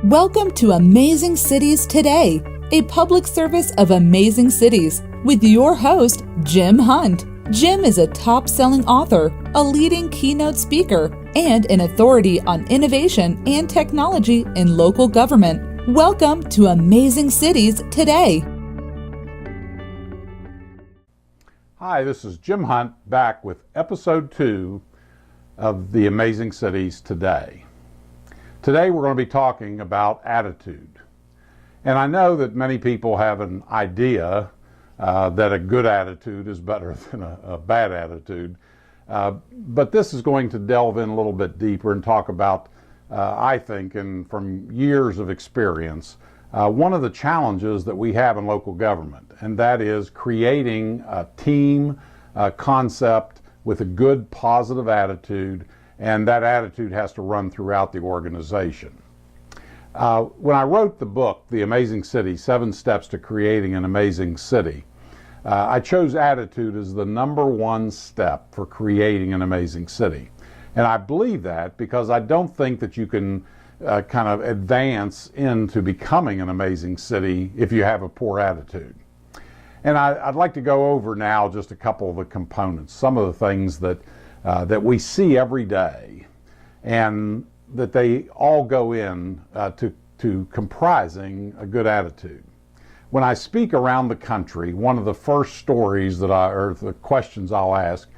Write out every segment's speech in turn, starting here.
Welcome to Amazing Cities Today, a public service of Amazing Cities, with your host, Jim Hunt. Jim is a top-selling author, a leading keynote speaker, and an authority on innovation and technology in local government. Welcome to Amazing Cities Today. Hi, this is Jim Hunt back with episode 2 of the Amazing Cities Today. Today we're going to be talking about attitude. And I know that many people have an idea that a good attitude is better than a bad attitude. But this is going to delve in a little bit deeper and talk about, I think, and from years of experience, one of the challenges that we have in local government, and that is creating a team concept with a good, positive attitude, and that attitude has to run throughout the organization. When I wrote the book, The Amazing City, 7 Steps to Creating an Amazing City, I chose attitude as the number one step for creating an amazing city. And I believe that because I don't think that you can kind of advance into becoming an amazing city if you have a poor attitude. And I'd like to go over now just a couple of the components, some of the things that we see every day, and that they all go in to comprising a good attitude. When I speak around the country, one of the first stories or the questions I'll ask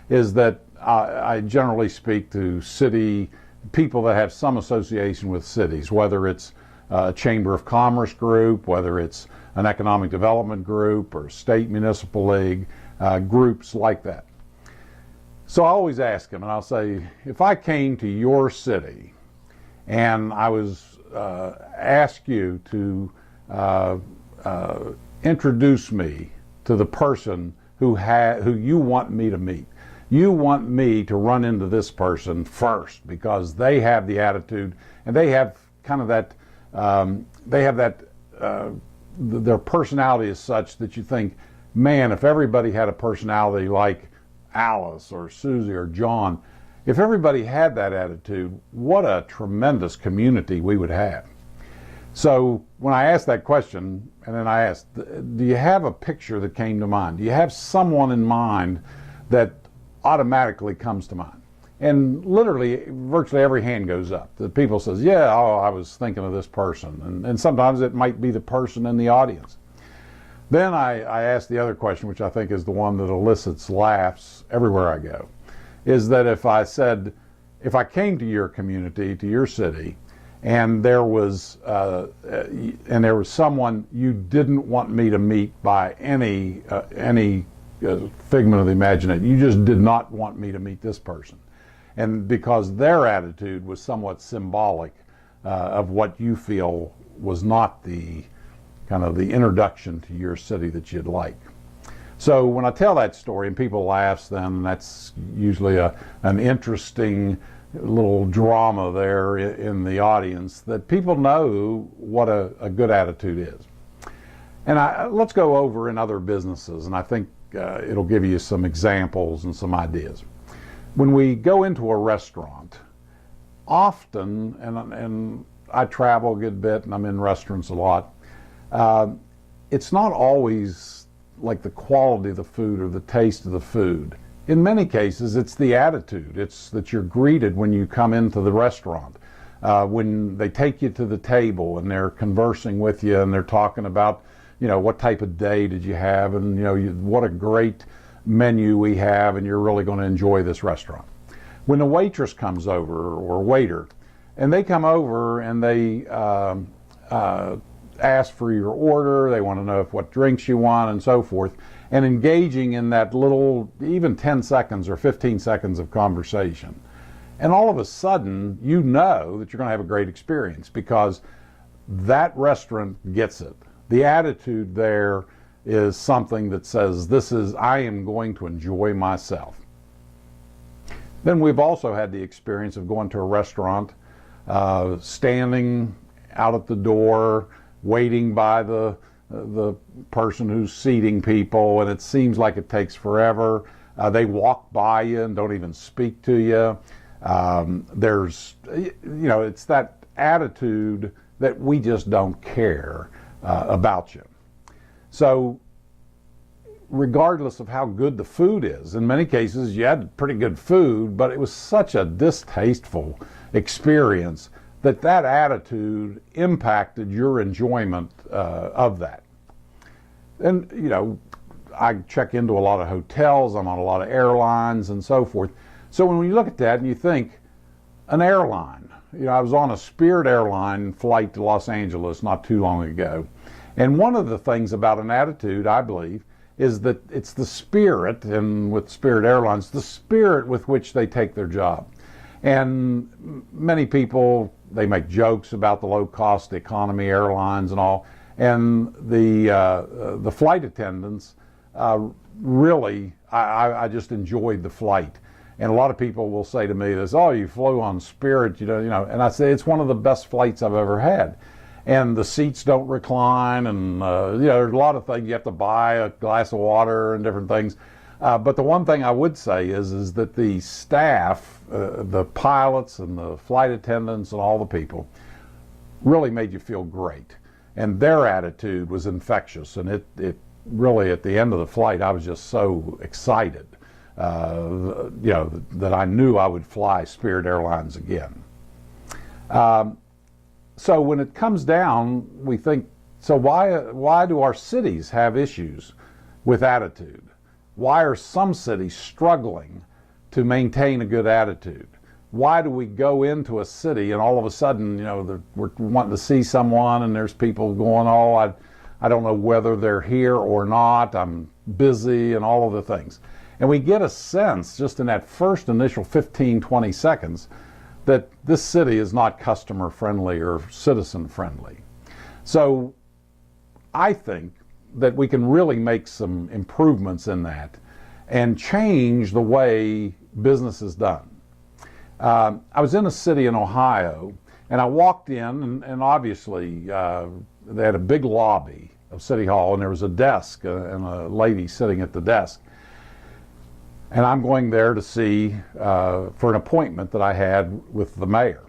is that I generally speak to city people that have some association with cities, whether it's a Chamber of Commerce group, whether it's an economic development group or state municipal league, groups like that. So I always ask them, and I'll say, if I came to your city and I was asked you to introduce me to the person who you want me to meet, you want me to run into this person first because they have the attitude and they have kind of that, their personality is such that you think, man, if everybody had a personality like Alice or Susie or John, if everybody had that attitude, what a tremendous community we would have. So when I asked that question, and then I asked, do you have a picture that came to mind? Do you have someone in mind that automatically comes to mind? And literally, virtually every hand goes up. The people says, yeah, I was thinking of this person. And sometimes it might be the person in the audience. Then I asked the other question, which I think is the one that elicits laughs everywhere I go, is that if I came to your community, to your city, and there was someone you didn't want me to meet by any figment of the imagination, you just did not want me to meet this person, and because their attitude was somewhat symbolic of what you feel was not the kind of the introduction to your city that you'd like. So when I tell that story and people laugh, then that's usually an interesting little drama there in the audience that people know what a good attitude is. And let's go over in other businesses, and I think it'll give you some examples and some ideas. When we go into a restaurant, often, and I travel a good bit and I'm in restaurants a lot, it's not always like the quality of the food or the taste of the food. In many cases, it's the attitude. It's that you're greeted when you come into the restaurant, when they take you to the table and they're conversing with you and they're talking about, what type of day did you have, and what a great menu we have, and you're really going to enjoy this restaurant. When the waitress comes over or waiter, and they come over and they ask for your order, they want to know what drinks you want and so forth, and engaging in that little, even 10 seconds or 15 seconds of conversation. And all of a sudden, you know that you're going to have a great experience because that restaurant gets it. The attitude there is something that says, I am going to enjoy myself. Then we've also had the experience of going to a restaurant, standing out at the door, waiting by the person who's seating people, and it seems like it takes forever. They walk by you and don't even speak to you. It's that attitude that we just don't care about you. So regardless of how good the food is, in many cases you had pretty good food, but it was such a distasteful experience that attitude impacted your enjoyment of that. And, you know, I check into a lot of hotels, I'm on a lot of airlines and so forth. So when you look at that and you think, an airline, you know, I was on a Spirit airline flight to Los Angeles not too long ago. And one of the things about an attitude, I believe, is that it's the spirit, and with Spirit Airlines, the spirit with which they take their job. And many people, they make jokes about the low-cost economy airlines and all, and the flight attendants really, I just enjoyed the flight. And a lot of people will say to me this, "Oh, you flew on Spirit, you know," and I say it's one of the best flights I've ever had. And the seats don't recline, and you know, there's a lot of things. You have to buy a glass of water and different things. But the one thing I would say is that the staff, the pilots and the flight attendants and all the people, really made you feel great. And their attitude was infectious. And it really, at the end of the flight, I was just so excited, you know, that I knew I would fly Spirit Airlines again. So when it comes down, we think, so why do our cities have issues with attitude? Why are some cities struggling to maintain a good attitude? Why do we go into a city and all of a sudden, you know, we're wanting to see someone and there's people going, "Oh, I don't know whether they're here or not, I'm busy," and all of the things. And we get a sense just in that first initial 15, 20 seconds that this city is not customer friendly or citizen friendly. So I think that we can really make some improvements in that and change the way business is done. I was in a city in Ohio, and I walked in, and obviously they had a big lobby of City Hall, and there was a desk and a lady sitting at the desk. And I'm going there to see, for an appointment that I had with the mayor.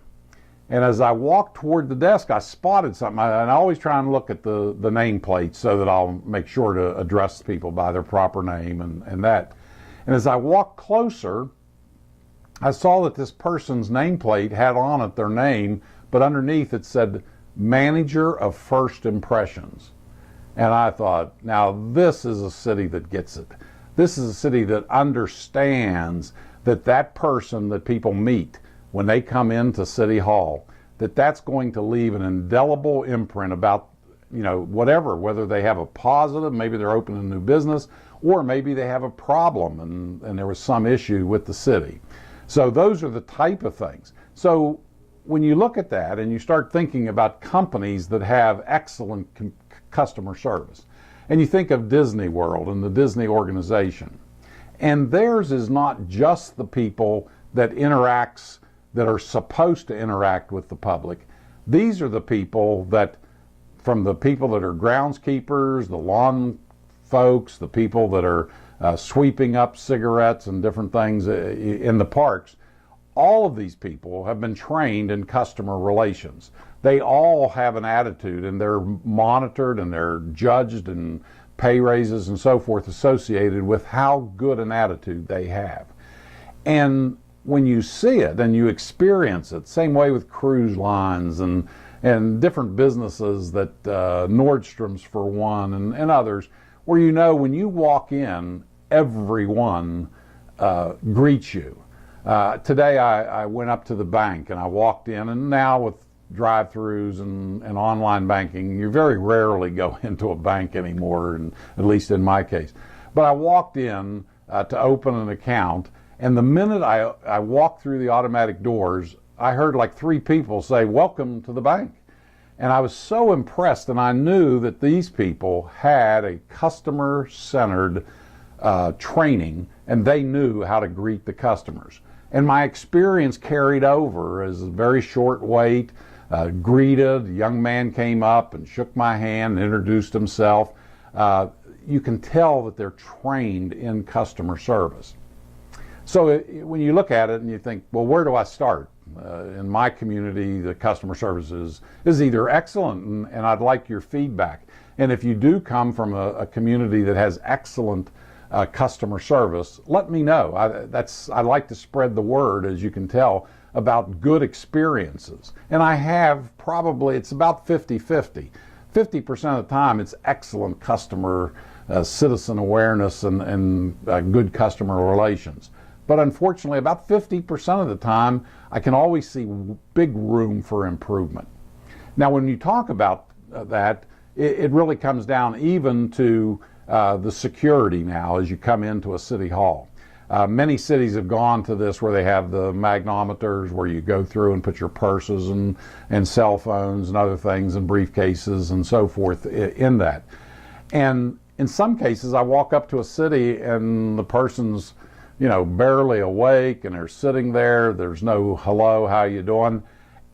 And as I walked toward the desk, I spotted something. And I always try and look at the nameplate so that I'll make sure to address people by their proper name and that. And as I walked closer, I saw that this person's nameplate had on it their name, but underneath it said, "Manager of First Impressions." And I thought, now this is a city that gets it. This is a city that understands that person that people meet when they come into City Hall, that's going to leave an indelible imprint about, you know, whether they have a positive, maybe they're opening a new business, or maybe they have a problem and there was some issue with the city. So those are the type of things. So when you look at that and you start thinking about companies that have excellent customer service, and you think of Disney World and the Disney organization, and theirs is not just the people that are supposed to interact with the public. These are the people from the people that are groundskeepers, the lawn folks, the people that are sweeping up cigarettes and different things in the parks. All of these people have been trained in customer relations. They all have an attitude, and they're monitored and they're judged, and pay raises and so forth associated with how good an attitude they have. And when you see it and you experience it, same way with cruise lines and different businesses, that Nordstrom's for one, and others, where you know when you walk in, everyone greets you. Today I went up to the bank and I walked in, and now with drive-throughs and online banking, you very rarely go into a bank anymore, and at least in my case. But I walked in to open an account, and the minute I walked through the automatic doors, I heard like 3 people say, "Welcome to the bank." And I was so impressed, and I knew that these people had a customer-centered training, and they knew how to greet the customers. And my experience carried over as a very short wait, greeted, a young man came up and shook my hand and introduced himself. You can tell that they're trained in customer service. So when you look at it and you think, well, where do I start? In my community, the customer service is either excellent, and I'd like your feedback. And if you do come from a community that has excellent customer service, let me know. I like to spread the word, as you can tell, about good experiences. And I have probably, it's about 50-50. 50% of the time it's excellent customer citizen awareness and good customer relations. But unfortunately, about 50% of the time, I can always see big room for improvement. Now, when you talk about that, it really comes down even to the security now as you come into a city hall. Many cities have gone to this where they have the magnometers where you go through and put your purses and cell phones and other things and briefcases and so forth in that. And in some cases, I walk up to a city and the person's, barely awake and they're sitting there. There's no hello, how you doing?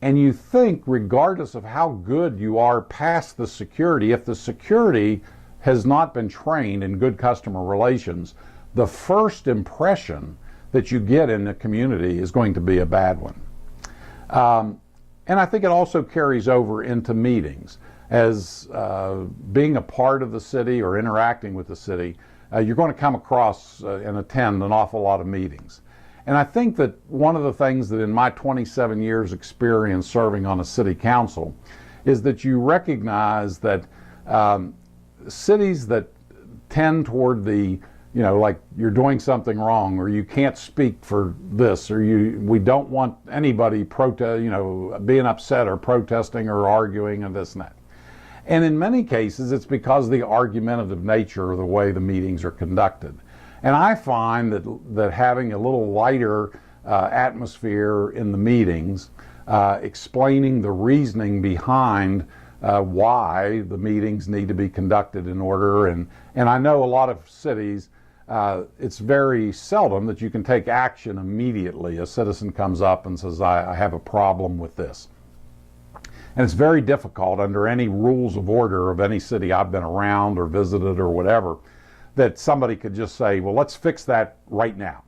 And you think, regardless of how good you are past the security, if the security has not been trained in good customer relations, the first impression that you get in the community is going to be a bad one. And I think it also carries over into meetings. As being a part of the city or interacting with the city, you're going to come across and attend an awful lot of meetings. And I think that one of the things that in my 27 years experience serving on a city council is that you recognize that cities that tend toward the, like you're doing something wrong or you can't speak for this or we don't want anybody being upset or protesting or arguing and this and that. And in many cases, it's because of the argumentative nature of the way the meetings are conducted. And I find that having a little lighter atmosphere in the meetings, explaining the reasoning behind why the meetings need to be conducted in order. And I know a lot of cities, it's very seldom that you can take action immediately. A citizen comes up and says, I have a problem with this. And it's very difficult under any rules of order of any city I've been around or visited or whatever, that somebody could just say, well, let's fix that right now.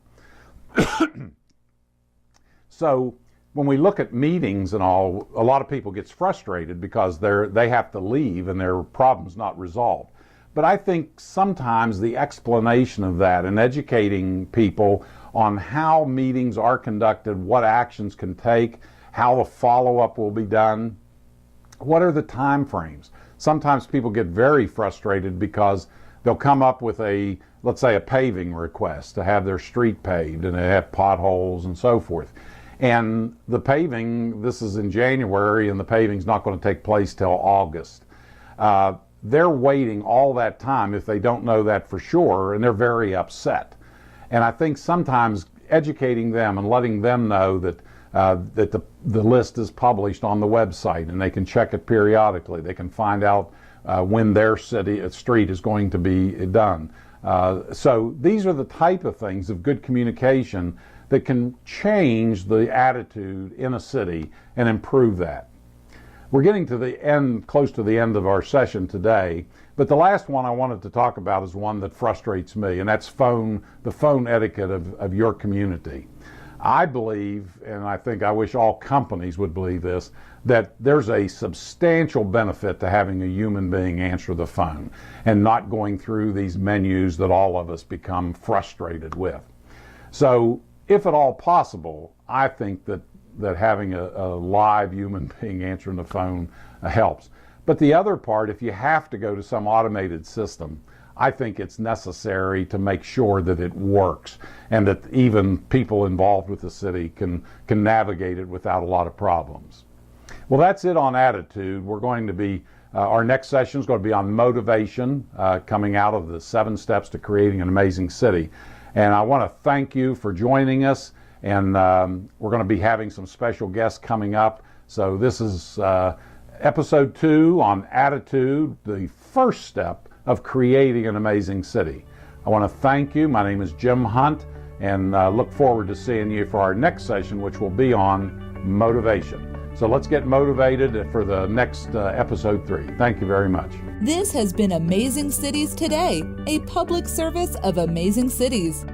So when we look at meetings and all, a lot of people gets frustrated because they have to leave and their problem's not resolved. But I think sometimes the explanation of that and educating people on how meetings are conducted, what actions can take, how the follow-up will be done, what are the time frames. Sometimes people get very frustrated because they'll come up with let's say a paving request to have their street paved and they have potholes and so forth. And the paving, this is in January and the paving's not going to take place till August. They're waiting all that time if they don't know that for sure, and they're very upset. And I think sometimes educating them and letting them know that the list is published on the website and they can check it periodically. They can find out when their street is going to be done. So these are the type of things of good communication that can change the attitude in a city and improve that. We're getting to the end, close to the end of our session today, but the last one I wanted to talk about is one that frustrates me, and that's the phone etiquette of your community. I believe, and I wish all companies would believe this, that there's a substantial benefit to having a human being answer the phone and not going through these menus that all of us become frustrated with. So, if at all possible, I think that having a live human being answering the phone helps. But the other part, if you have to go to some automated system, I think it's necessary to make sure that it works and that even people involved with the city can navigate it without a lot of problems. Well, that's it on attitude. We're going to be, our next session is going to be on motivation, coming out of the 7 steps to creating an amazing city. And I want to thank you for joining us. And we're going to be having some special guests coming up. So this is episode 2 on attitude, the first step of creating an amazing city. I want to thank you. My name is Jim Hunt, and look forward to seeing you for our next session, which will be on motivation. So let's get motivated for the next episode 3. Thank you very much. This has been Amazing Cities Today, a public service of Amazing Cities.